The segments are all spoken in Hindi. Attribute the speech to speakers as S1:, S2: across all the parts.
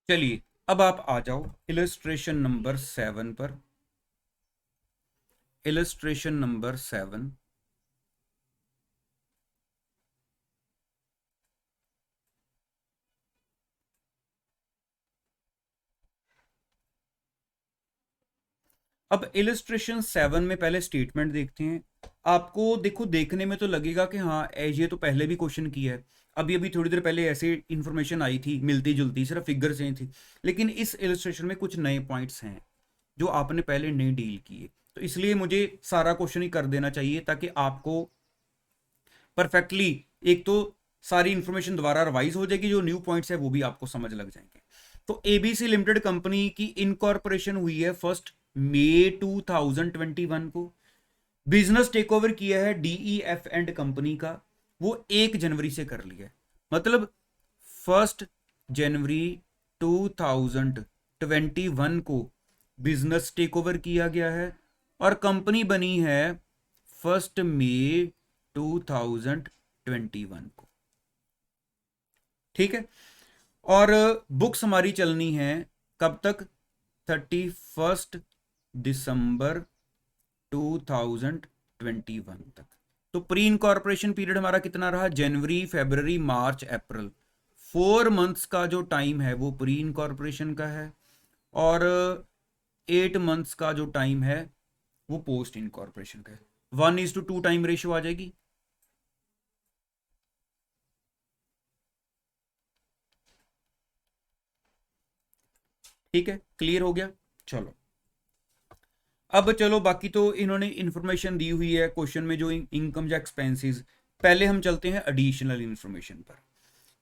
S1: चलिए अब आप आ जाओ इलस्ट्रेशन नंबर 7 पर। Illustration number 7। अब इलस्ट्रेशन 7 में पहले स्टेटमेंट देखते हैं। आपको देखो, देखने में तो लगेगा कि हाँ ये तो पहले भी क्वेश्चन किया है, अभी अभी थोड़ी देर पहले ऐसे इंफॉर्मेशन आई थी मिलती जुलती, सिर्फ फिगर से थी। लेकिन इस इलस्ट्रेशन में कुछ नए पॉइंट्स हैं जो आपने पहले नहीं डील किए, तो इसलिए मुझे सारा क्वेश्चन ही कर देना चाहिए ताकि आपको परफेक्टली एक तो सारी इंफॉर्मेशन दोबारा रिवाइज हो जाएगी, जो न्यू पॉइंट्स है वो भी आपको समझ लग जाएंगे। तो एबीसी लिमिटेड कंपनी की इनकॉर्पोरेशन हुई है 1 मई 2021 को। बिजनेस टेक ओवर किया है डीईएफ एंड कंपनी का, वो 1 जनवरी से कर लिया है। मतलब 1 जनवरी 2021 को बिजनेस टेक ओवर किया गया है और कंपनी बनी है 1 मई 2021 को। ठीक है। और बुक्स हमारी चलनी है कब तक? 31 दिसंबर 2021 तक। तो प्री इनकॉर्पोरेशन पीरियड हमारा कितना रहा? जनवरी, फरवरी, मार्च, अप्रैल। 4 मंथ्स का जो टाइम है वो प्री इनकॉर्पोरेशन का है, और 8 मंथ्स का जो टाइम है वो पोस्ट इनकॉर्पोरेशन का है। 1:2 टाइम रेशियो आ जाएगी। ठीक है, क्लियर हो गया। चलो अब चलो, बाकी तो इन्होंने इंफॉर्मेशन दी हुई है क्वेश्चन में, जो इनकम या एक्सपेंसेस। पहले हम चलते हैं एडिशनल इंफॉर्मेशन पर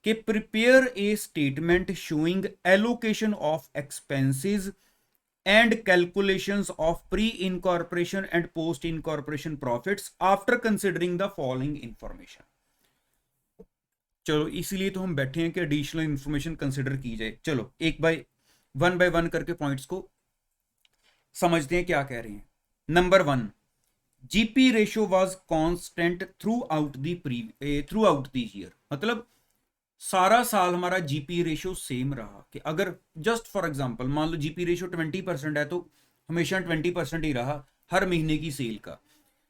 S1: कि prepare a statement showing allocation of expenses and calculations of pre incorporation and post incorporation profits after considering the following information. चलो इसीलिए तो हम बैठे हैं कि एडिशनल इंफॉर्मेशन कंसिडर की जाए। चलो एक बाय वन करके पॉइंट्स को समझते हैं क्या कह रहे हैं। Number 1, GP ratio was constant through out the year. मतलब सारा साल हमारा जीपी रेशियो सेम रहा। कि अगर जस्ट फॉर एग्जांपल मान लो जीपी रेशियो 20% है, तो हमेशा 20% ही रहा हर महीने की सेल का।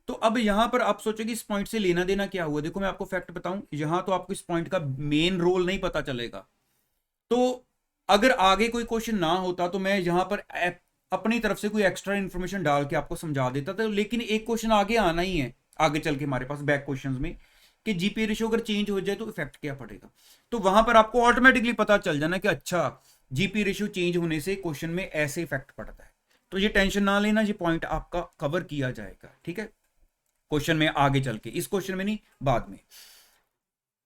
S1: तो अब यहां पर आप सोचोगे इस पॉइंट से लेना देना क्या हुआ। देखो मैं आपको फैक्ट बताऊं, यहां तो आपको इस पॉइंट का मेन रोल नहीं पता चलेगा। तो अगर आगे कोई क्वेश्चन ना होता तो मैं यहां पर अपनी तरफ से कोई एक्स्ट्रा इंफॉर्मेशन डाल के आपको समझा देता था। लेकिन एक क्वेश्चन आगे आना ही है, आगे चल के हमारे पास बैक क्वेश्चंस में, कि जीपी रेशियो अगर चेंज हो जाए तो इफेक्ट क्या पड़ेगा। तो वहां पर आपको ऑटोमेटिकली पता चल जाना कि अच्छा जीपी रेशियो चेंज होने से क्वेश्चन में ऐसे इफेक्ट पड़ता है। तो ये टेंशन ना लेना, ये पॉइंट आपका कवर किया जाएगा। ठीक है, क्वेश्चन में आगे चल के, इस क्वेश्चन में नहीं, बाद में।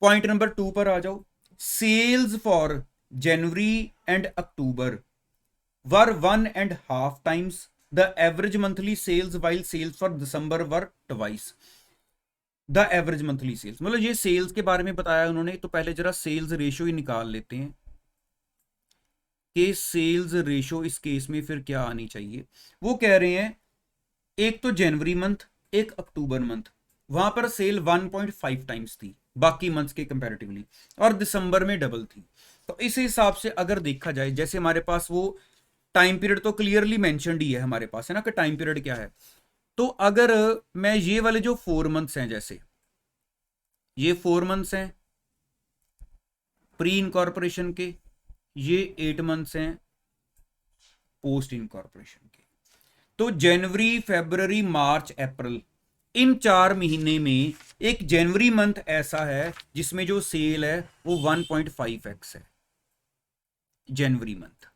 S1: पॉइंट नंबर 2 पर आ जाओ। Sales for January and October were 1.5 times the average monthly sales, while sales for December were twice the average monthly sales। मतलब ये सेल्स के बारे में बताया उन्होंने। तो पहले जरा सेल्स रेशियो ही निकाल लेते हैं कि सेल्स रेशियो इस केस में फिर क्या आनी चाहिए। वो कह रहे हैं एक तो जनवरी मंथ, एक अक्टूबर मंथ, वहां पर सेल 1.5 टाइम्स थी बाकी मंथ्स के कंपैरेटिवली, और दिसंबर में डबल थी। तो इस हिसाब से अगर देखा जाए, जैसे हमारे पास वो टाइम पीरियड तो क्लियरली मेंशनड ही है हमारे पास, है ना, कि टाइम पीरियड क्या है। तो अगर मैं ये वाले जो 4 मंथ्स हैं, जैसे ये 4 मंथ्स हैं प्री इनकॉर्पोरेशन के, ये 8 मंथ्स हैं पोस्ट इनकॉर्पोरेशन के। तो जनवरी, फरवरी, मार्च, अप्रैल, इन 4 महीने में एक जनवरी मंथ ऐसा है जिसमें जो सेल है वो 1.5x है जनवरी मंथ।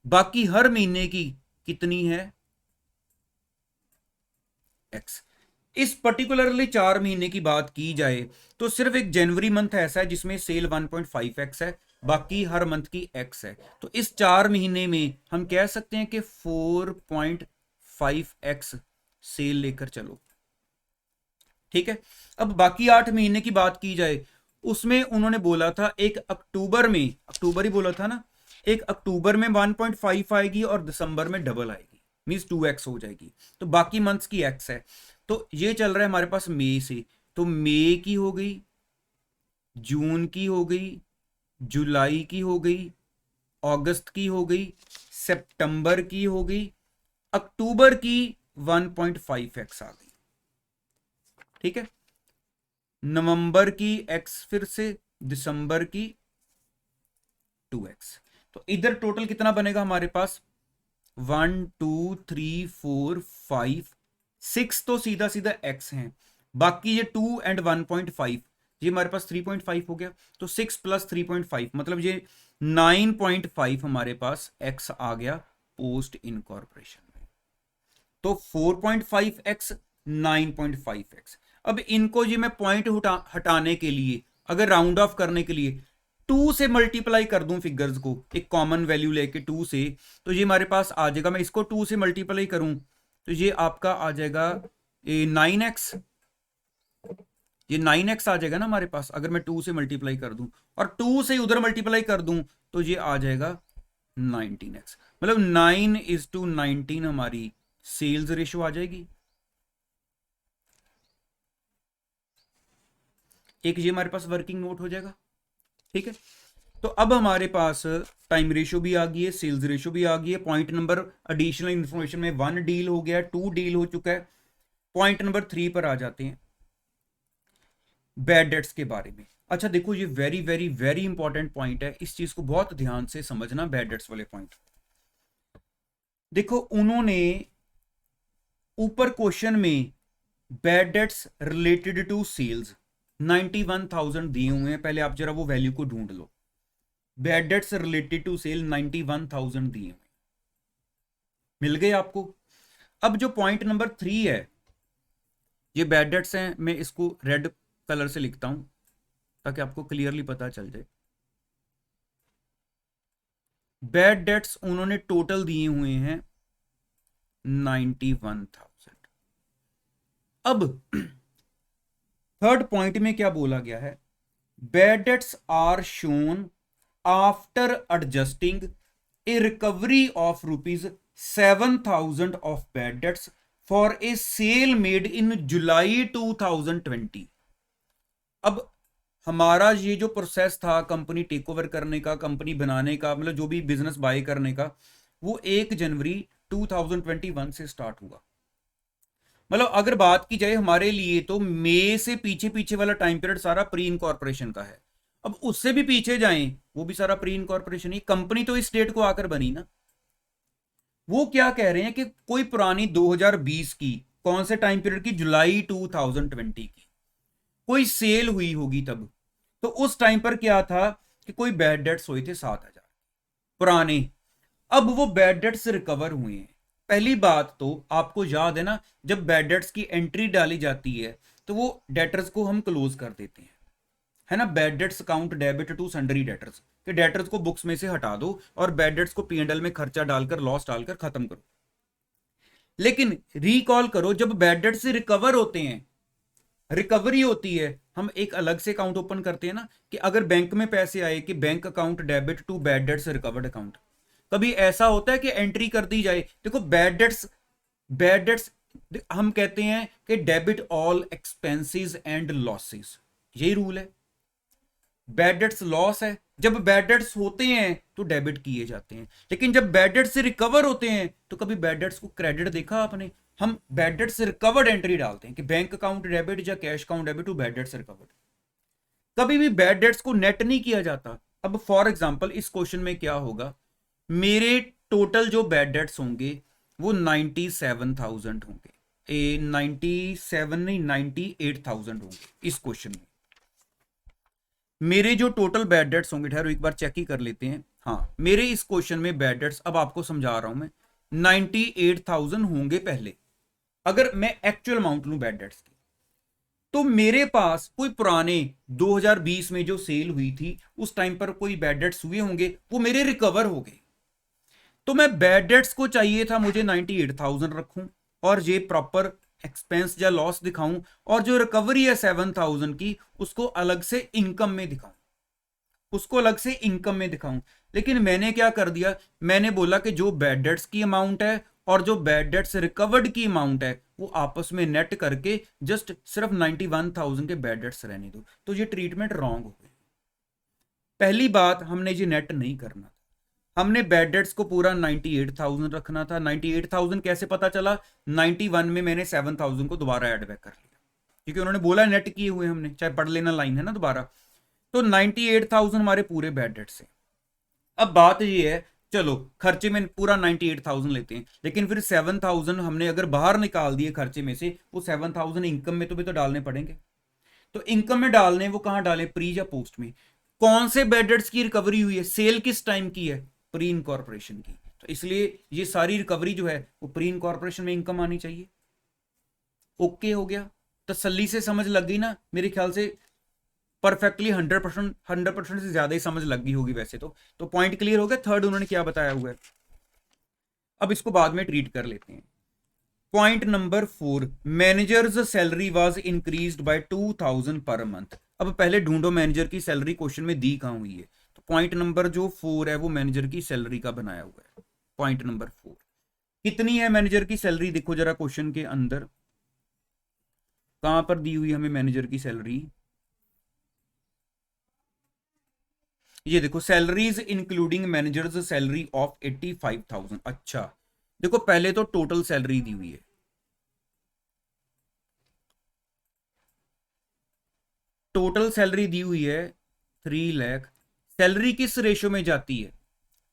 S1: बाकी हर महीने की कितनी है? एक्स। इस पर्टिकुलरली 4 महीने की बात की जाए तो सिर्फ एक जनवरी मंथ ऐसा है जिसमें सेल 1.5x है, बाकी हर मंथ की एक्स है। तो इस 4 महीने में हम कह सकते हैं कि 4.5x सेल लेकर चलो। ठीक है। अब बाकी 8 महीने की बात की जाए, उसमें उन्होंने बोला था एक अक्टूबर में, अक्टूबर ही बोला था ना, एक अक्टूबर में 1.5 आएगी और दिसंबर में डबल आएगी, मीन्स 2x हो जाएगी। तो बाकी मंथ्स की x है। तो ये चल रहा है हमारे पास मई से, तो मई की हो गई, जून की हो गई, जुलाई की हो गई, अगस्त की हो गई, सितंबर की हो गई, अक्टूबर की 1.5x आ गई, ठीक है, नवंबर की x, फिर से दिसंबर की 2x। तो इधर टोटल कितना बनेगा हमारे पास, 1 2 3 4 5 6 तो सीधा सीधा x है, बाकी ये 2 एंड 1.5, ये हमारे पास 3.5 हो गया, तो 6 + 3.5 मतलब ये 9.5 हमारे पास x आ गया पोस्ट इनकॉर्पोरेशन में। तो 4.5x 9.5x। अब इनको जी मैं पॉइंट हटाने के लिए, अगर राउंड ऑफ करने के लिए 2 से मल्टीप्लाई कर दूं फिगर्स को, एक कॉमन वैल्यू लेके 2 से, तो ये हमारे पास आ जाएगा, मैं इसको 2 से मल्टीप्लाई करूं तो ये आपका आ जाएगा 9x, ये 9x आ जाएगा ना हमारे पास, अगर मैं 2 से मल्टीप्लाई कर दूं, और 2 से उधर मल्टीप्लाई कर दूं तो ये आ जाएगा 19x, मतलब 9:19 हमारी सेल्स रेशो आ जाएगी। एक ये हमारे पास वर्किंग नोट हो जाएगा, ठीक है। तो अब हमारे पास टाइम रेशो भी आ गई है, सेल्स रेशो भी आ गई है, पॉइंट नंबर एडिशनल इंफॉर्मेशन में 1 डील हो गया, 2 डील हो चुका है। पॉइंट नंबर 3 पर आ जाते हैं, बैड डेट्स के बारे में। अच्छा देखो, ये very very very important point है, इस चीज को बहुत ध्यान से समझना, बैड डेट्स वाले पॉइंट। देखो उन्होंने ऊपर क्वेश्चन में bad debts related to sales 91,000 दिए हुए हैं, पहले आप जरा वो वैल्यू को ढूंढ लो। Bad debts related to sale 91,000 दिए हुए, मिल गए आपको। अब जो पॉइंट नंबर 3 है, ये बैड डेट्स हैं, मैं इसको रेड कलर से लिखता हूं ताकि आपको क्लियरली पता चल जाए। बैड डेट्स उन्होंने टोटल दिए हुए हैं 91,000। अब थर्ड पॉइंट में क्या बोला गया है, bad debts are shown after adjusting a recovery of ₹7,000 of bad debts for a sale made in July 2020। अब हमारा ये जो प्रोसेस था कंपनी टेक ओवर करने का, कंपनी बनाने का, मतलब जो भी बिजनेस बाय करने का, वो 1 जनवरी 2021 से स्टार्ट हुआ। मतलब अगर बात की जाए हमारे लिए तो मई से पीछे पीछे वाला टाइम पीरियड सारा प्री इनकॉर्पोरेशन का है। अब उससे भी पीछे जाएं, वो भी सारा प्री इनकॉर्पोरेशन ही, कंपनी तो इस डेट को आकर बनी ना। वो क्या कह रहे हैं कि कोई पुरानी 2020 की, कौन से टाइम पीरियड की, जुलाई 2020 की कोई सेल हुई होगी तब, तो उस टाइम पर क्या था कि कोई बैड डेट्स हुए थे 7,000 पुराने। अब वो बैड डेट्स रिकवर हुए हैं। पहली बात तो आपको याद है ना, जब बैड डेट्स की एंट्री डाली जाती है तो वो डेटर्स को हम क्लोज कर देते हैं, है ना, bad debts account debit to sundry debtors, कि डेटर्स को बुक्स में से हटा दो और बैड डेट्स को P&L में खर्चा डालकर, लॉस डालकर खत्म करो। लेकिन रिकॉल करो, जब बैड डेट्स से रिकवर होते हैं, रिकवरी होती है, हम एक अलग से अकाउंट ओपन करते हैं ना, कि अगर बैंक में पैसे आए कि bank account debit to bad debts recovered account, कभी ऐसा होता है कि एंट्री कर दी जाए, देखो बैड डेट्स हम कहते हैं कि debit all expenses and losses, यही रूल है। बैड डेट्स लॉस है, जब बैड डेट्स होते हैं तो डेबिट किए जाते हैं, लेकिन जब बैड डेट्स से रिकवर होते हैं तो कभी बैड डेट्स को क्रेडिट देखा आपने, हम बैड डेट्स से रिकवर्ड एंट्री डालते हैं कि बैंक अकाउंट डेबिट या cash account debit to bad debts recovered. कभी भी बैड डेट्स को नेट नहीं किया जाता। अब फॉर एग्जांपल इस क्वेश्चन में क्या होगा, मेरे टोटल जो बैड डेट्स होंगे वो 97,000 होंगे, 97 नहीं 98,000 होंगे इस क्वेश्चन में। मेरे जो टोटल बैड डेट्स होंगे, ठहरो एक बार चेक ही कर लेते हैं, हाँ मेरे इस क्वेश्चन में बैड डेट्स, अब आपको समझा रहा हूं मैं, 98,000 होंगे पहले, अगर मैं एक्चुअल अमाउंट लूं बैड डेट्स की। तो मेरे पास कोई पुराने 2020 में जो सेल हुई थी उस टाइम पर कोई बैड डेट्स हुए होंगे, वो मेरे रिकवर हो गए। तो मैं बैड डेट्स को चाहिए था मुझे 98,000 रखूं और ये प्रॉपर एक्सपेंस या लॉस दिखाऊं, और जो रिकवरी है 7,000 की उसको अलग से इनकम में दिखाऊं, उसको अलग से इनकम में दिखाऊं। लेकिन मैंने क्या कर दिया, मैंने बोला कि जो बैड डेट्स की अमाउंट है और जो बैड डेट्स रिकवर्ड की अमाउंट है वो आपस में नेट करके जस्ट सिर्फ 91,000 के बैड डेट्स रहने दो। तो ये ट्रीटमेंट रॉन्ग हो गई। पहली बात, हमने ये नेट नहीं करना। हमने बैड डेट्स को पूरा 98,000 रखना था। 98,000 कैसे पता चला? 91 में मैंने 7,000 को दोबारा ऐड बैक कर लिया, क्योंकि उन्होंने बोला नेट किए हुए हमने, चाहे पढ़ लेना, लाइन है ना दोबारा। तो 98,000 हमारे पूरे बैड डेट्स हैं। अब बात ये है, चलो खर्चे में पूरा 98,000 लेते हैं, लेकिन फिर 7,000 हमने अगर बाहर निकाल दिए खर्चे में से, वो 7,000 इनकम में तो भी तो डालने पड़ेंगे। तो इनकम में डालने, वो कहां डालें, प्री या पोस्ट में? कौन से बैड डेट्स की रिकवरी हुई है? सेल किस टाइम की है? प्री इनकॉर्पोरेशन की। तो इसलिए ये सारी रिकवरी जो है वो प्री इनकॉर्पोरेशन में इनकम आनी चाहिए। ओके हो गया? तसल्ली से समझ लग गई ना? मेरे ख्याल से परफेक्टली 100% से ज्यादा ही समझ लग गई होगी वैसे तो पॉइंट क्लियर हो गया। थर्ड उन्होंने क्या बताया हुआ है, अब इसको बाद में ट्रीट कर लेते हैं। Point number 4, managers salary was increased by 2,000 per month. अब पहले ढूंढो मैनेजर की सैलरी क्वेश्चन में दी कहां हुई है। तो पॉइंट नंबर जो 4 है वो मैनेजर की सैलरी का बनाया हुआ है। पॉइंट नंबर 4 कितनी है मैनेजर की सैलरी? देखो जरा क्वेश्चन के अंदर कहां पर दी हुई हमें मैनेजर की सैलरी। ये देखो, salaries including managers salary of 85,000। अच्छा देखो, पहले तो टोटल सैलरी दी हुई है, टोटल सैलरी दी हुई है 3 लाख। सैलरी किस रेशो में जाती है?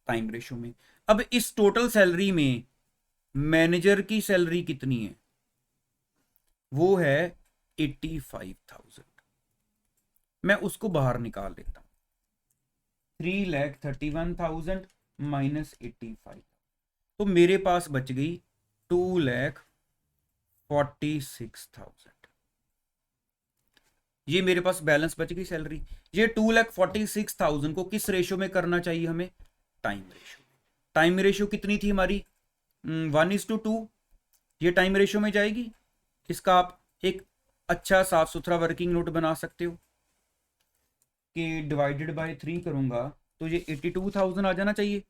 S1: टाइम रेशो में। अब इस टोटल सैलरी में मैनेजर की सैलरी कितनी है? वो है 85,000। मैं उसको बाहर निकाल लेता हूं। 3,31,000 माइनस 85, तो मेरे पास बच गई 2,46,000। ये मेरे पास बैलेंस बच गई सैलरी। ये 2,46,000 को किस रेशो में करना चाहिए हमें? Time ratio. टाइम रेशो कितनी थी हमारी? 1:2। ये टाइम रेशो में जाएगी। इसका आप एक अच्छा साफ सुथरा वर्किंग नोट बना सकते हो कि डिवाइडेड बाय 3 करूंगा तो ये 82,000 आ जाना चाहिए।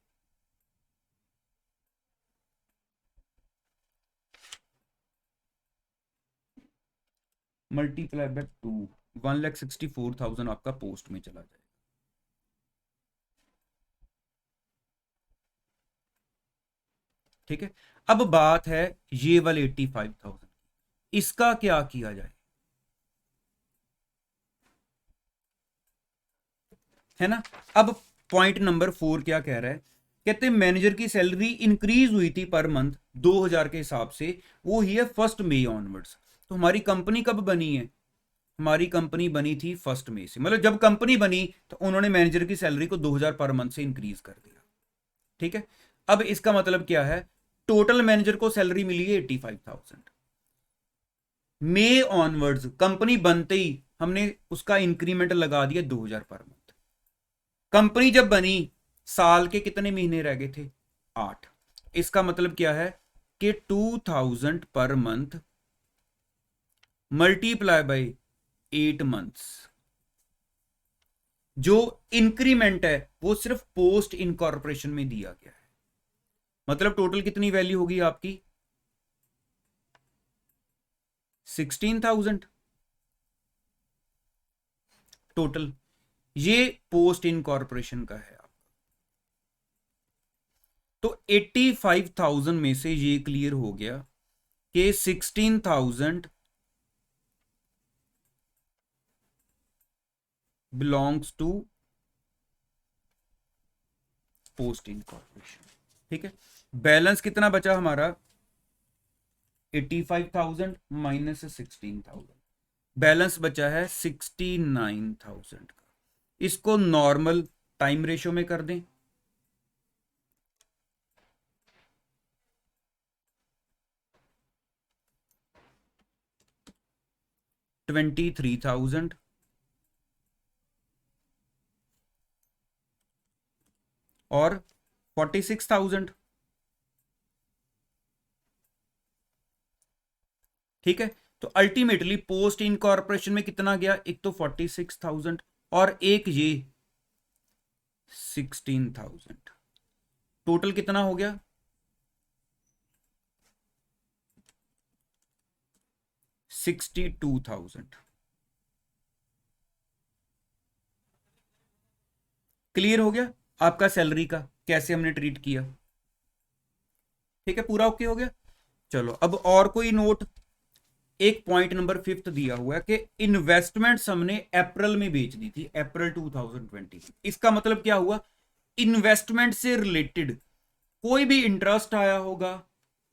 S1: मल्टीप्लाई बाय 2, 1,64,000 आपका पोस्ट में चला जाएगा। ठीक है, अब बात है ये वाले 85,000, इसका क्या किया जाए, है ना? अब पॉइंट नंबर 4 क्या कह रहा है? कहते हैं मैनेजर की सैलरी इंक्रीज हुई थी पर मंथ 2,000 के हिसाब से, वो ही है 1 मई ऑनवर्ड्स। तो हमारी कंपनी कब बनी है? हमारी कंपनी बनी थी 1 मई से, मतलब जब कंपनी बनी तो उन्होंने मैनेजर की सैलरी को 2,000 पर मंथ से इंक्रीज कर दिया। ठीक है, अब इसका मतलब क्या है? टोटल मैनेजर को सैलरी मिली है 85,000। मई ऑनवर्ड्स कंपनी बनते ही हमने उसका इंक्रीमेंट लगा दिया 2,000 पर मंथ। कंपनी जब बनी साल के कितने महीने रह गए थे? 8। इसका मतलब क्या है कि 2,000 per month multiply by 8 months. जो इंक्रीमेंट है वो सिर्फ पोस्ट इनकॉर्पोरेशन में दिया गया है। मतलब टोटल कितनी वैल्यू होगी आपकी? 16,000 टोटल। ये पोस्ट इनकॉर्पोरेशन का है। तो 85,000 में से ये क्लियर हो गया कि 16,000 बिलोंग्स टू पोस्ट इनकॉर्पोरेशन। ठीक है, बैलेंस कितना बचा हमारा? 85,000 माइनस 16,000, बैलेंस बचा है 69,000 का। इसको नॉर्मल टाइम रेशो में कर दें। 23,000 और 46,000। ठीक है, तो अल्टीमेटली पोस्ट इनकॉर्पोरेशन में कितना गया? एक तो 46,000 और एक ये 16,000। टोटल कितना हो गया? 62,000। क्लियर हो गया? आपका सैलरी का कैसे हमने ट्रीट किया। ठीक है, पूरा ओके हो गया। चलो अब और कोई नोट, एक पॉइंट नंबर 5 दिया हुआ है कि इन्वेस्टमेंट्स हमने अप्रैल में बेच दी थी, अप्रैल 2020। इसका मतलब क्या हुआ, इन्वेस्टमेंट से रिलेटेड कोई भी इंटरेस्ट आया होगा,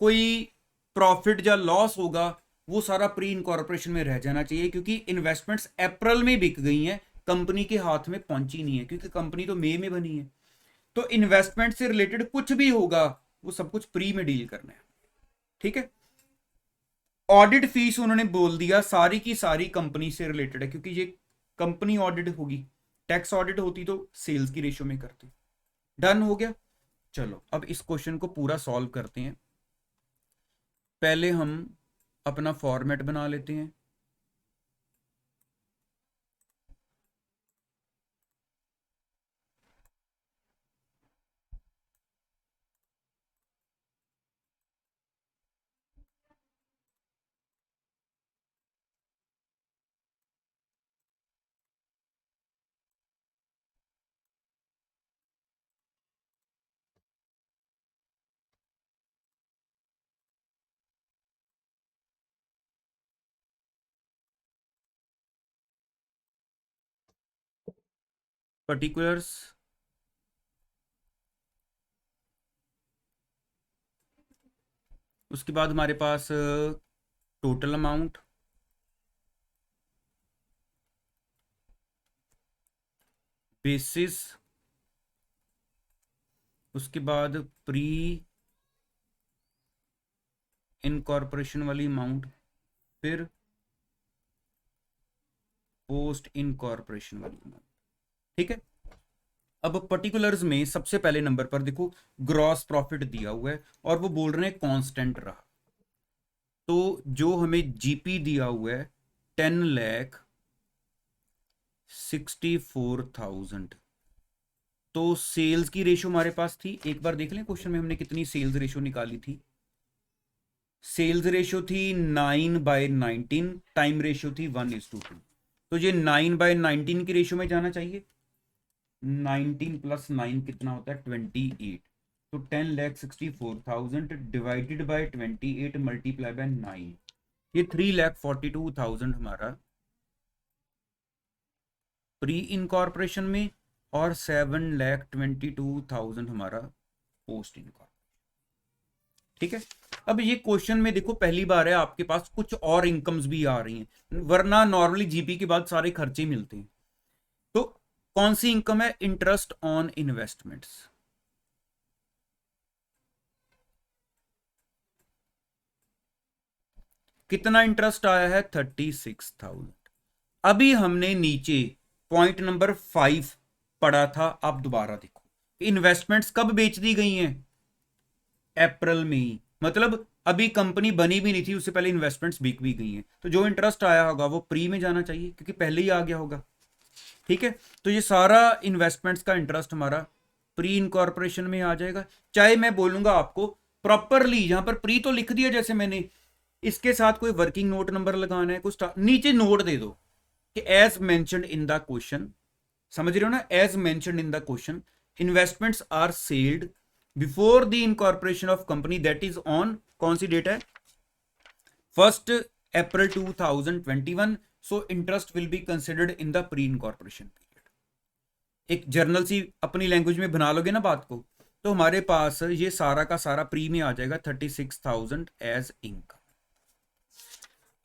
S1: कोई प्रॉफिट या लॉस होगा, वो सारा प्री इनकॉर्पोरेशन में रह जाना चाहिए, क्योंकि इन्वेस्टमेंट्स अप्रैल में बिक गई हैं, कंपनी के हाथ में पहुंची नहीं है, क्योंकि कंपनी तो मई में बनी है। तो इन्वेस्टमेंट से रिलेटेड कुछ भी होगा वो सब कुछ प्री में डील करना है। ठीक है, ऑडिट फीस उन्होंने बोल दिया सारी की सारी कंपनी से रिलेटेड है, क्योंकि ये कंपनी ऑडिट होगी, टैक्स ऑडिट होती तो सेल्स की रेशियो में करते। डन हो गया। चलो अब इस क्वेश्चन को पूरा सॉल्व करते हैं। पहले हम अपना फॉर्मेट बना लेते हैं। पर्टिकुलर्स, उसके बाद हमारे पास टोटल अमाउंट, बेसिस, उसके बाद प्री इनकॉर्पोरेशन वाली अमाउंट, फिर पोस्ट इनकॉर्पोरेशन वाली अमाउंट। ठीक है, अब पर्टिकुलर्स में सबसे पहले नंबर पर देखो ग्रॉस प्रॉफिट दिया हुआ है और वो बोल रहे हैं कांस्टेंट रहा। तो जो हमें जीपी दिया हुआ है 10,64,000, तो सेल्स की रेशो हमारे पास थी, एक बार देख लें क्वेश्चन में हमने कितनी सेल्स रेशो निकाली थी। सेल्स रेशो थी 9/19, टाइम रेशो थी 1:2। तो ये 9/19 की रेशो में जाना चाहिए। 19 + 9 कितना होता है 28। तो 10,64,000 डिवाइडेड बाय 28 मल्टीप्लाई बाय 9, ये 3,42,000 हमारा प्री इनकॉर्पोरेशन में और 7,22,000 हमारा पोस्ट इनकॉर्पोरेशन। ठीक है, अब ये क्वेश्चन में देखो पहली बार है आपके पास कुछ और इनकम्स भी आ रही हैं, वरना नॉर्मली जीपी के बाद सारे खर्चे मिलते हैं। तो कौन सी इनकम है, इंटरेस्ट ऑन इन्वेस्टमेंट्स। कितना इंटरेस्ट आया है 36,000। अभी हमने नीचे पॉइंट नंबर 5 पढ़ा था, आप दोबारा देखो इन्वेस्टमेंट्स कब बेच दी गई हैं, अप्रैल में ही, मतलब अभी कंपनी बनी भी नहीं थी उससे पहले इन्वेस्टमेंट्स बिक भी गई हैं। तो जो इंटरेस्ट आया होगा वो प्री में जाना चाहिए, क्योंकि पहले ही आ गया होगा। ठीक है, तो ये सारा इन्वेस्टमेंट्स का इंटरेस्ट हमारा प्री इनकॉर्पोरेशन में आ जाएगा। चाहे मैं बोलूंगा आपको प्रॉपरली, यहां पर प्री तो लिख दिया जैसे मैंने, इसके साथ कोई वर्किंग नोट नंबर लगाना है, कुछ नीचे नोट दे दो कि as mentioned in the question, समझ रहे हो ना, as mentioned in the question investments are sold before the incorporation of company that is on, कौन सी डेट है 1 April 2021। So interest will be considered in the pre incorporation period. एक जर्नल सी अपनी लैंग्वेज में बना लोगे ना बात को, तो हमारे पास ये सारा का सारा प्री में आ जाएगा 36,000 एज इनकम।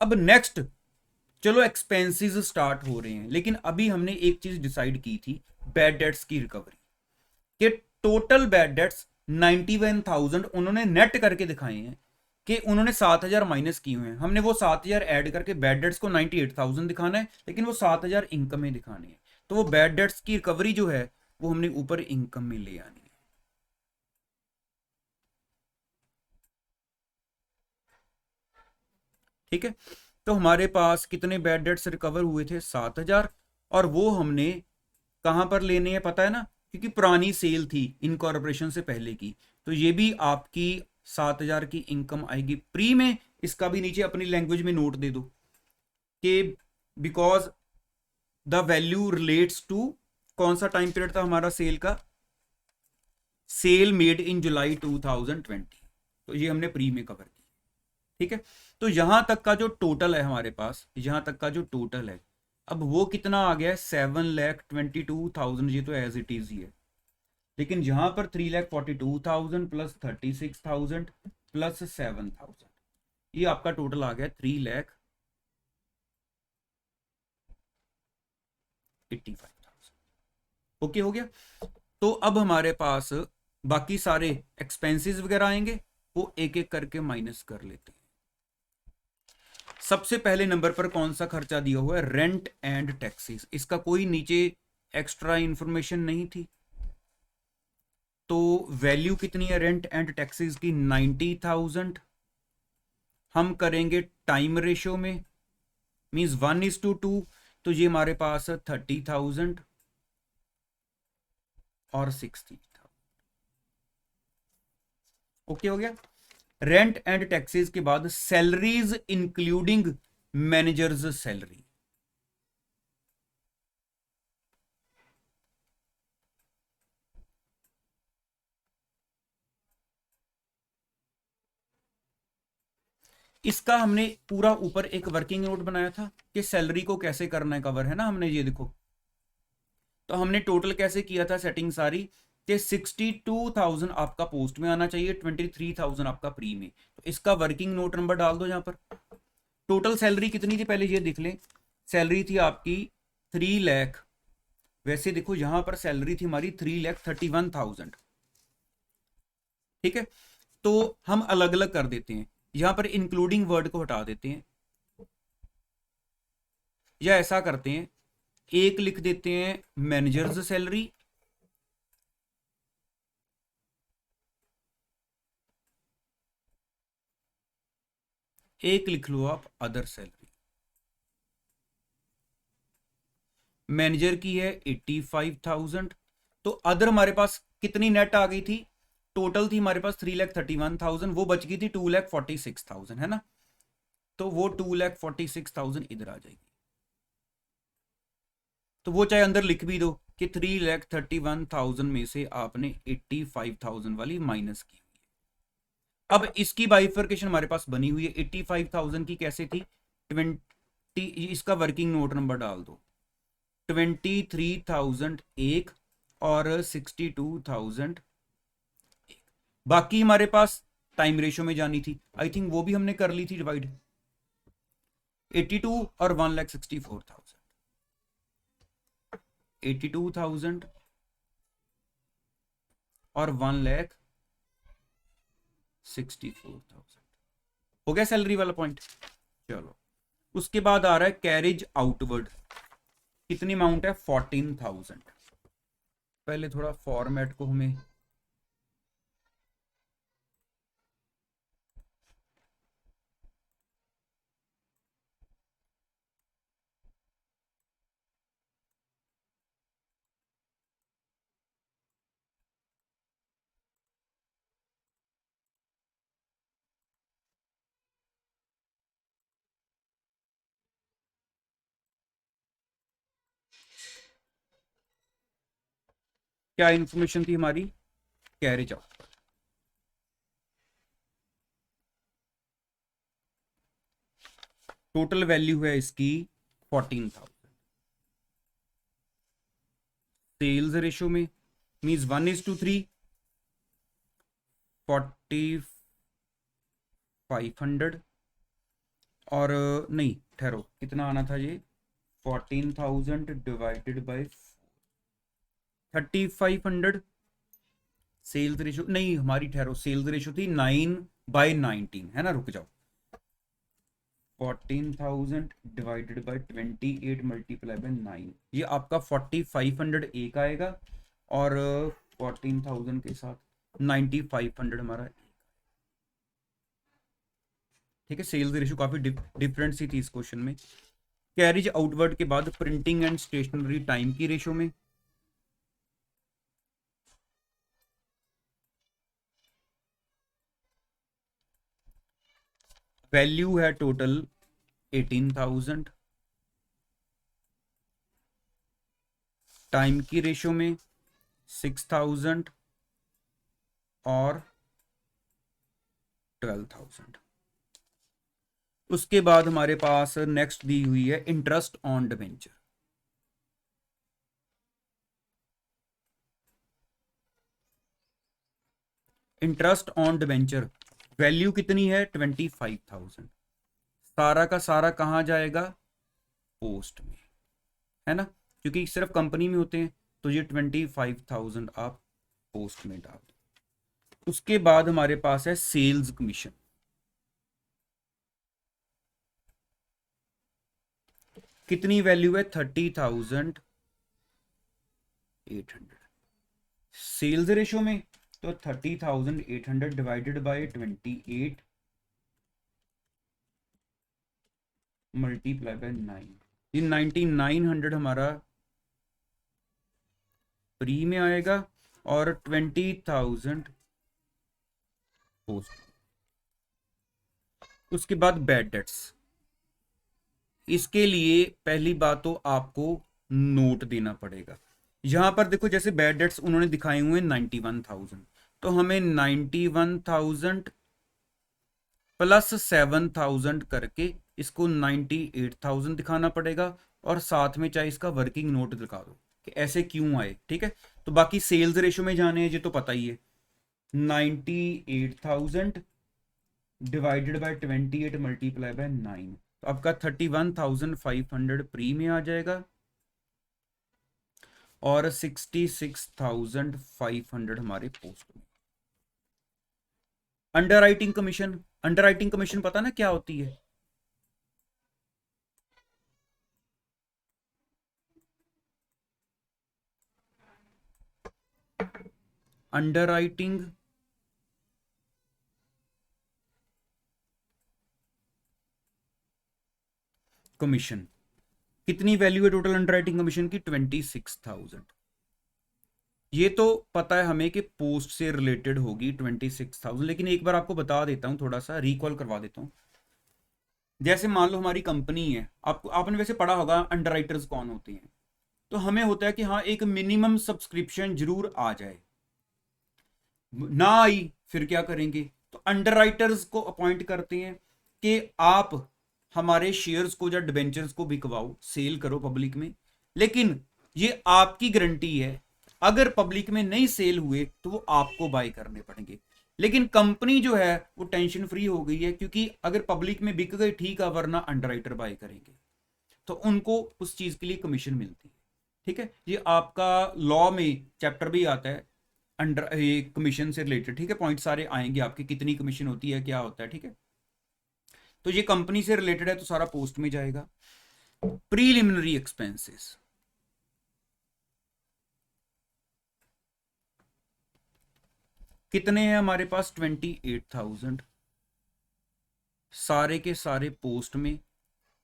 S1: अब नेक्स्ट, चलो एक्सपेंसेस स्टार्ट हो रहे हैं, लेकिन अभी हमने एक चीज डिसाइड की थी, बैड डेट्स की रिकवरी, कि टोटल बैड डेट्स 91,000 उन्होंने नेट करके दिखाए हैं, कि उन्होंने 7,000 माइनस किए हुए हैं, हमने वो 7,000 ऐड करके बैड डेट्स को 98,000 दिखाना है, लेकिन वो 7,000 इनकम में दिखाने हैं। तो वो बैड डेट्स की रिकवरी जो है वो हमने ऊपर इनकम में ले आनी है। ठीक है, तो हमारे पास कितने बैड डेट्स रिकवर हुए थे 7,000, और वो हमने कहां पर लेने हैं पता है ना, क्योंकि पुरानी सेल थी इनकॉर्पोरेशन से पहले की, तो ये भी आपकी 7,000 की इनकम आएगी प्री में। इसका भी नीचे अपनी लैंग्वेज में नोट दे दो कि because the value relates to, कौन सा टाइम पीरियड था हमारा सेल का, सेल मेड इन जुलाई 2020, तो ये हमने प्री में कवर किया। ठीक है, तो यहां तक का जो टोटल है हमारे पास, यहां तक का जो टोटल है, अब वो कितना आ गया है 7,22,000, ये तो एज इट इज ही है। लेकिन यहां पर 3,42,000 प्लस 36,000 प्लस 7,000, ये आपका टोटल आ गया 3,85,000। ओके हो गया। तो अब हमारे पास बाकी सारे एक्सपेंसेस वगैरह आएंगे, वो एक एक करके माइनस कर लेते हैं। सबसे पहले नंबर पर कौन सा खर्चा दिया हुआ है, रेंट एंड टैक्सेस। इसका कोई नीचे एक्स्ट्रा इंफॉर्मेशन नहीं थी, तो वैल्यू कितनी है रेंट एंड टैक्सेस की, 90,000। हम करेंगे टाइम रेशो में, मींस 1:2, तो ये हमारे पास 30,000 और 60,000। ओके हो गया। रेंट एंड टैक्सेस के बाद सैलरीज इंक्लूडिंग मैनेजर्स सैलरी, इसका हमने पूरा ऊपर एक वर्किंग नोट बनाया था कि सैलरी को कैसे करना है कवर, है ना हमने, ये देखो। तो हमने टोटल कैसे किया था सेटिंग सारी, कि 62,000 आपका पोस्ट में आना चाहिए, 23,000 आपका प्री में। तो इसका वर्किंग नोट नंबर डाल दो यहां पर। टोटल सैलरी कितनी थी पहले ये देख लें, सैलरी थी आपकी 3 लाख। वैसे देखो यहां पर सैलरी थी हमारी 3,31,000। ठीक है, तो हम अलग अलग कर देते हैं, यहां पर इंक्लूडिंग वर्ड को हटा देते हैं, या ऐसा करते हैं, एक लिख देते हैं मैनेजर्स सैलरी, एक लिख लो आप अदर सैलरी। मैनेजर की है 85,000, तो अदर हमारे पास कितनी नेट आ गई थी, टोटल थी हमारे पास 3,31,000, वो बच गई थी 2,46,000, है ना। तो वो 2,46,000 इधर आ जाएगी, तो वो चाहे अंदर लिख भी दो कि 3,31,000 में से आपने 85,000 वाली माइनस की हुई है। अब इसकी बाइफर्केशन हमारे पास बनी हुई है, 85,000 की कैसे थी, 20, इसका वर्किंग नोट नंबर डाल दो, 23,000 एक और 62,000। बाकी हमारे पास टाइम रेशो में जानी थी, आई थिंक वो भी हमने कर ली थी डिवाइड, 82 और 1,64,000, 82,000 और 1,64,000। हो गया सैलरी वाला पॉइंट। चलो, उसके बाद आ रहा है कैरेज आउटवर्ड, कितनी अमाउंट है 14,000। पहले थोड़ा फॉर्मेट को हमें, क्या इंफॉर्मेशन थी हमारी, कैरेज आउटवर्ड, टोटल वैल्यू है इसकी 14,000। सेल्स रेशो में मीन्स 1:3, 4,500, और नहीं ठहरो, कितना आना था ये, 14,000 डिवाइडेड बाई 3,500। सेल्स रेशो नहीं हमारी, ठहरो, सेल्स रेशो थी 9/19, है ना, रुक जाओ, 14,000 डिवाइडेड बाई 28 मल्टीप्लाई बाई 9, ये आपका 4,500 एक आएगा, और 14,000 के साथ 9,500 हमारा। ठीक है, सेल्स रेशो काफी डिफरेंट सी थी इस क्वेश्चन में। कैरेज आउटवर्ड के बाद प्रिंटिंग एंड स्टेशनरी टाइम की रेशो में, वैल्यू है टोटल 18,000, टाइम की रेशो में 6,000, और 12,000। उसके बाद हमारे पास नेक्स्ट दी हुई है interest on debenture. Interest on debenture value कितनी है 25,000। सारा का सारा कहाँ जाएगा, पोस्ट में, है ना, क्योंकि सिर्फ कंपनी में होते हैं, तो ये 25,000 आप पोस्ट में डाल दो। उसके बाद हमारे पास है सेल्स कमीशन। कितनी वैल्यू है 30,800। सेल्स रेशो में तो 30,800 डिवाइडेड बाय 28 मल्टीप्लाई बाय 9, ये 9900 हमारा प्री में आएगा और 20,000 पोस्ट। उसके बाद बैड डेट्स, इसके लिए पहली बात तो आपको नोट देना पड़ेगा। यहां पर देखो जैसे बैड डेट्स उन्होंने दिखाए हुए 91,000, तो हमें 91,000 प्लस 7,000 करके इसको 98,000 दिखाना पड़ेगा, और साथ में चाहे इसका वर्किंग नोट दिखा दो कि ऐसे क्यों आए, ठीक है। तो बाकी सेल्स रेशो में जाने हैं, ये तो पता ही है, 98,000 डिवाइडेड बाय 28 मल्टीप्लाई बाय 9, तो आपका 31,500 प्री में आ जाएगा और 66,500 हमारे पोस्ट में। अंडरराइटिंग कमीशन, अंडरराइटिंग कमीशन पता ना क्या होती है, अंडरराइटिंग कमीशन कितनी वैल्यू है टोटल अंडरराइटिंग कमीशन की 26,000। ये तो पता है हमें कि पोस्ट से रिलेटेड होगी 26,000, लेकिन एक बार आपको बता देता हूं, थोड़ा सा रिकॉल करवा देता हूं। जैसे मान लो हमारी कंपनी है, आपको आपने वैसे पढ़ा होगा अंडरराइटर्स कौन होते हैं, तो हमें होता है कि हाँ एक मिनिमम सब्सक्रिप्शन जरूर आ जाए, ना आई फिर क्या करेंगे, तो अंडरराइटर्स को अपॉइंट करते हैं कि आप हमारे शेयर्स को या डिबेंचर्स को बिकवाओ, सेल करो पब्लिक में, लेकिन ये आपकी गारंटी है अगर पब्लिक में नहीं सेल हुए तो वो आपको बाय करने पड़ेंगे। लेकिन कंपनी जो है वो टेंशन फ्री हो गई है, क्योंकि अगर पब्लिक में बिक गए ठीक है, वरना अंडरराइटर बाय करेंगे, तो उनको उस चीज के लिए कमीशन मिलती है, ठीक है। ये आपका लॉ में चैप्टर भी आता है अंडर ये कमीशन से रिलेटेड, ठीक है, पॉइंट सारे आएंगे आपके, कितनी कमीशन होती है क्या होता है, ठीक है। तो ये कंपनी से रिलेटेड है तो सारा पोस्ट में जाएगा। प्रीलिमिनरी एक्सपेंसेस, कितने हैं हमारे पास 28,000, सारे के सारे पोस्ट में।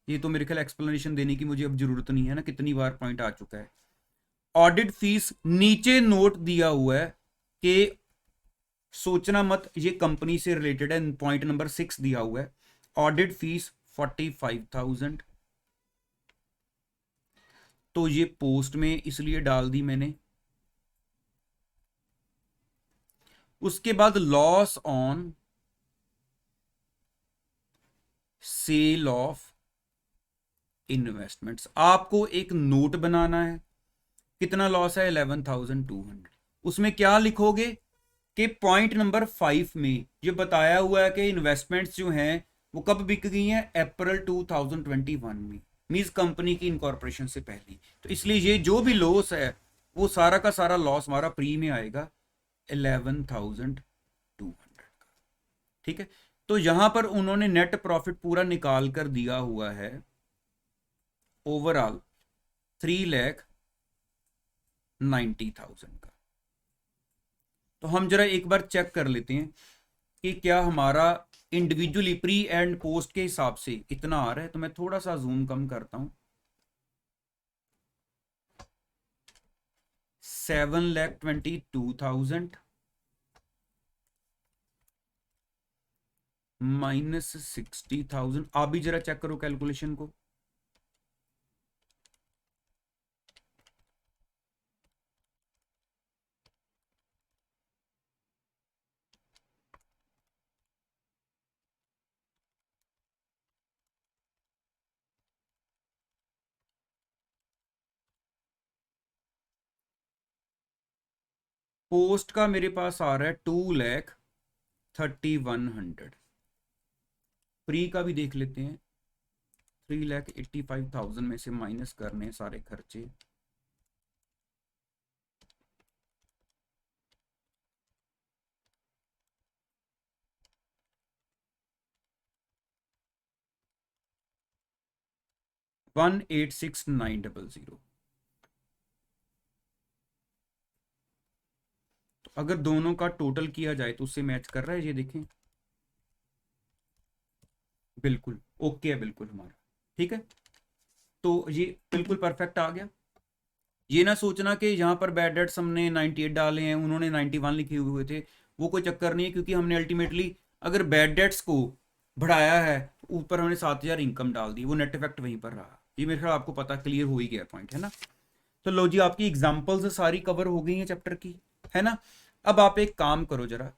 S1: ये तो मेरे ख्याल एक्सप्लेनेशन देने की मुझे अब जरूरत नहीं है ना, कितनी बार पॉइंट आ चुका है। ऑडिट फीस नीचे नोट दिया हुआ है कि सोचना मत ये कंपनी से रिलेटेड है, पॉइंट नंबर 6 दिया हुआ है ऑडिट फीस 45,000, तो ये पोस्ट में इसलिए डाल दी मैंने। उसके बाद loss on sale of investments, आपको एक नोट बनाना है, कितना लॉस है 11,200, उसमें क्या लिखोगे कि पॉइंट नंबर 5 में ये बताया हुआ है कि इन्वेस्टमेंट्स जो हैं वो कब बिक गई हैं, अप्रैल 2021 में, मींस कंपनी की इनकॉर्पोरेशन से पहले, तो इसलिए ये जो भी लॉस है वो सारा का सारा लॉस हमारा प्री में आएगा 11,200 का, ठीक है। तो यहां पर उन्होंने नेट प्रॉफिट पूरा निकाल कर दिया हुआ है ओवरऑल 3,90,000 का। तो हम जरा एक बार चेक कर लेते हैं कि क्या हमारा इंडिविजुअली प्री एंड पोस्ट के हिसाब से इतना आ रहा है, तो मैं थोड़ा सा जूम कम करता हूं, 7,22,000 माइनस 60,000, आप भी जरा चेक करो कैलकुलेशन को। पोस्ट का मेरे पास आ रहा है 2,31,100। प्री का भी देख लेते हैं, 3,85,000 में से माइनस करने हैं सारे खर्चे। $186,900। तो अगर दोनों का टोटल किया जाए तो उससे मैच कर रहा है, ये देखें, बिल्कुल ओके है, बिल्कुल हमारा ठीक है। तो ये बिल्कुल परफेक्ट आ गया। ये ना सोचना कि यहाँ पर बैड डेट्स हमने 98 डाले हैं, उन्होंने 91 लिखे हुए थे, वो कोई चक्कर नहीं है, क्योंकि हमने अल्टीमेटली अगर बैड डेट्स को बढ़ाया है तो ऊपर हमने 7,000 इनकम डाल दी, वो नेट इफेक्ट वहीं पर रहा। ये मेरे ख्याल आपको पता क्लियर हो ही गया पॉइंट, है ना। तो लो जी, आपकी एग्जाम्पल्स सारी कवर हो गई हैं चैप्टर की, है ना। अब आप एक काम करो जरा,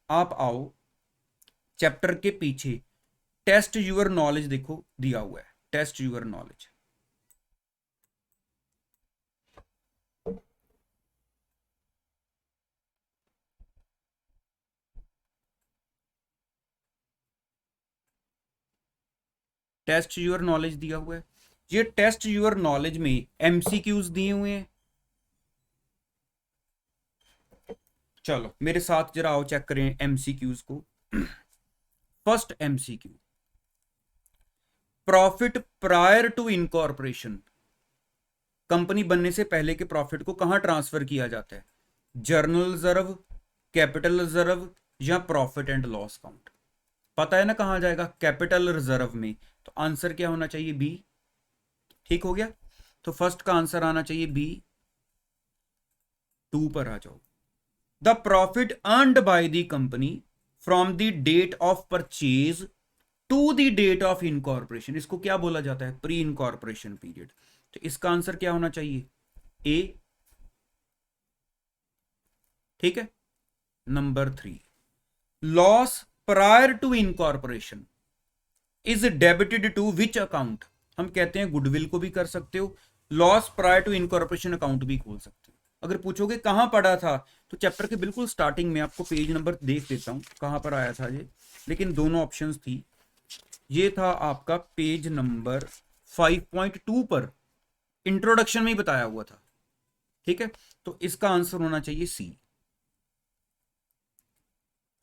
S1: आप आओ चैप्टर के पीछे टेस्ट यूर नॉलेज देखो दिया हुआ है, test your knowledge. Test your knowledge दिया हुआ है। ये टेस्ट यूर नॉलेज में एमसीक्यूज दिए हुए हैं। चलो मेरे साथ जरा आओ चेक करें एमसीक्यूज को। First MCQ, profit prior to incorporation, company बनने से पहले के प्रॉफिट को कहां ट्रांसफर किया जाता है? जर्नल रिजर्व, कैपिटल रिजर्व या प्रॉफिट एंड लॉस काउंट? पता है ना कहां जाएगा? कैपिटल रिजर्व में। तो आंसर क्या होना चाहिए? बी। ठीक हो गया। तो फर्स्ट का आंसर आना चाहिए बी। 2 पर आ जाओ। The profit earned by the company from the date of purchase to the date of incorporation, इसको क्या बोला जाता है? Pre incorporation period. तो इसका आंसर क्या होना चाहिए? ए। ठीक है। Number 3, loss prior to incorporation is debited to which account? हम कहते हैं गुडविल को भी कर सकते हो, loss prior to incorporation account भी खोल सकते हो। अगर पूछोगे कहां पढ़ा था, तो चैप्टर के बिल्कुल स्टार्टिंग में, आपको पेज नंबर देख देता हूं कहां पर आया था ये, लेकिन दोनों ऑप्शंस थी। ये था आपका पेज नंबर 5.2 पर, इंट्रोडक्शन में ही बताया हुआ था। ठीक है। तो इसका आंसर होना चाहिए सी।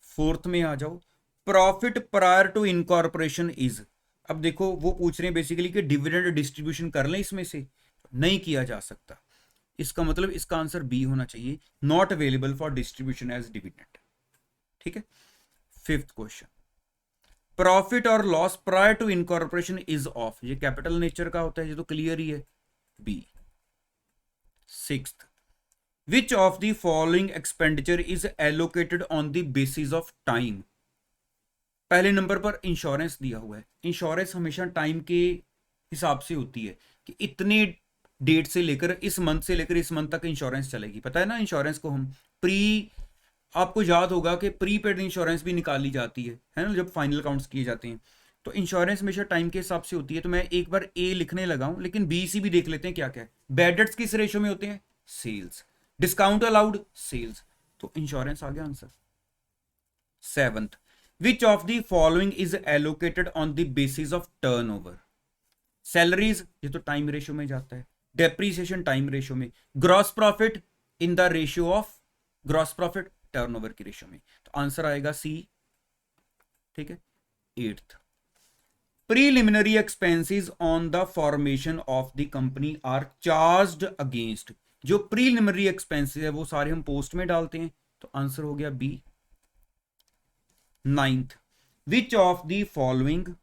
S1: फोर्थ में आ जाओ, profit prior to incorporation is. अब देखो वो पूछ रहे हैं बेसिकली कि डिविडेंड डिस्ट्रीब्यूशन कर लें इसमें से, नहीं किया जा सकता। इसका मतलब इसका आंसर बी होना चाहिए, not available for distribution as dividend. ठीक है। फिफ्थ क्वेश्चन, प्रॉफिट और loss prior to incorporation is of, ये कैपिटल नेचर का होता है, ये तो क्लियर ही है, B. Sixth, which of the following expenditure is allocated on the basis of time? पहले नंबर पर इंश्योरेंस दिया हुआ है। इंश्योरेंस हमेशा टाइम के हिसाब से होती है कि इतने डेट से लेकर, इस मंथ से लेकर इस मंथ तक इंश्योरेंस चलेगी। पता है ना, इंश्योरेंस को हम प्री, आपको याद होगा कि प्रीपेड इंश्योरेंस भी निकाली जाती है ना, जब फाइनल काउंट्स किए जाते हैं। तो इंश्योरेंस हमेशा टाइम के हिसाब से होती है। तो मैं एक बार ए लिखने लगा हूं, लेकिन बी सी भी देख लेते हैं क्या क्या है। बैड डेट्स किस रेशो में होते हैं? सेल्स। Discount allowed? सेल्स। तो इंश्योरेंस आ गया answer. Seventh, which of the following is allocated on the basis of turnover? Salaries, ये तो टाइम रेशियो में जाता है। डेप्रीसिएशन टाइम रेशियो में। Gross profit in the ratio of gross profit turnover की रेशियो में। तो आंसर आएगा सी। ठीक है। Eighth, preliminary expenses on the formation of the company are charged against. जो प्रीलिमिनरी एक्सपेंसेस है वो सारे हम पोस्ट में डालते हैं, तो आंसर हो गया B. Ninth, which of the following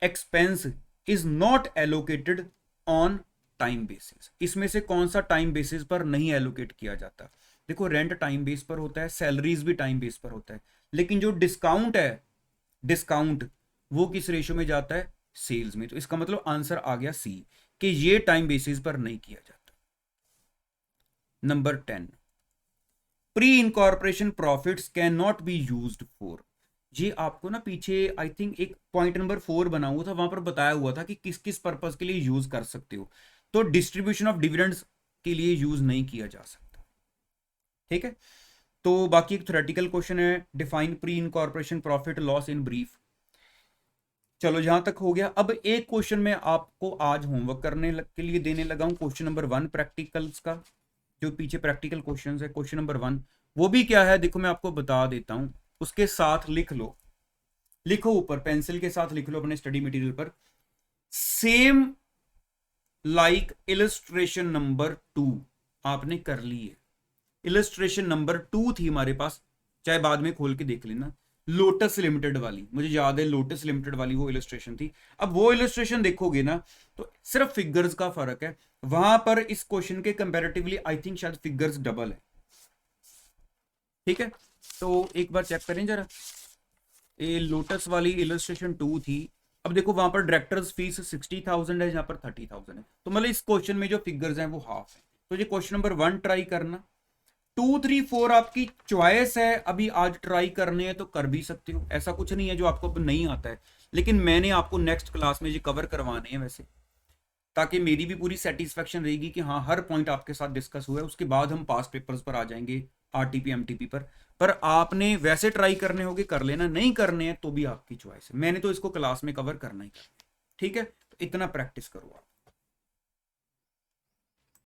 S1: expense is not allocated on time basis? इसमें से कौन सा टाइम बेसिस पर नहीं एलोकेट किया जाता? देखो रेंट टाइम बेस पर होता है, सैलरीज भी टाइम बेस पर होता है, लेकिन जो डिस्काउंट है, डिस्काउंट वो किस रेशियो में जाता है? सेल्स में। तो इसका मतलब आंसर आ गया सी, कि ये टाइम बेसिस पर नहीं किया जाता। Number 10, pre incorporation profits can not be used for. ये आपको ना पीछे आई थिंक एक पॉइंट नंबर 4 बना हुआ था, वहां पर बताया हुआ था कि किस किस पर्पस के लिए यूज कर सकते हो। तो डिस्ट्रीब्यूशन ऑफ डिविडेंड्स के लिए यूज नहीं किया जा सकता। ठीक है। तो बाकी एक थ्योरेटिकल क्वेश्चन है, define pre incorporation profit loss in brief. चलो जहां तक हो गया। अब एक क्वेश्चन मैं आपको आज होमवर्क के लिए देने लगा हूं, क्वेश्चन नंबर 1 प्रैक्टिकल्स का, जो पीछे प्रैक्टिकल क्वेश्चन है क्वेश्चन नंबर 1, वो भी क्या है देखो मैं आपको बता देता हूं, उसके साथ लिख लो, लिखो ऊपर पेंसिल के साथ लिख लो अपने स्टडी मटेरियल पर, सेम लाइक इलस्ट्रेशन नंबर 2 आपने कर ली है। इलस्ट्रेशन नंबर 2 थी हमारे पास, चाहे बाद में खोल के देख लेना, लोटस लिमिटेड वाली, मुझे याद है लोटस लिमिटेड वाली वो इलस्ट्रेशन थी। अब वो इलस्ट्रेशन देखोगे ना तो सिर्फ फिगर्स का फर्क है, वहां पर इस क्वेश्चन के कंपैरेटिवली आई थिंक शायद फिगर्स डबल है। ठीक है, तो एक बार चेक करें जरा, ये लोटस वाली इलस्ट्रेशन 2 थी। अब देखो वहां पर डायरेक्टर्स फीस 60,000 है, यहाँ पर 30,000 है, तो मतलब इस क्वेश्चन में जो फिगर्स हैं वो हाफ है। तो ये क्वेश्चन नंबर 1 ट्राई करना, 2, 3, 4 आपकी चॉइस है, अभी आज ट्राई करने हैं तो कर भी सकते हो, ऐसा कुछ नहीं है जो आपको नहीं आता है, लेकिन मैंने आपको नेक्स्ट क्लास में ये कवर करवाने हैं वैसे, ताकि मेरी भी पूरी सेटिस्फेक्शन रहेगी कि हाँ हर पॉइंट आपके साथ डिस्कस हुआ है। उसके बाद हम पास पेपर्स पर आ जाएंगे, आरटीपी एमटीपी पर आपने वैसे ट्राई करने होगे कर लेना, नहीं करने हैं तो भी आपकी चॉइस है, मैंने तो इसको क्लास में कवर करना ही करना है। ठीक है, तो इतना प्रैक्टिस करो आप।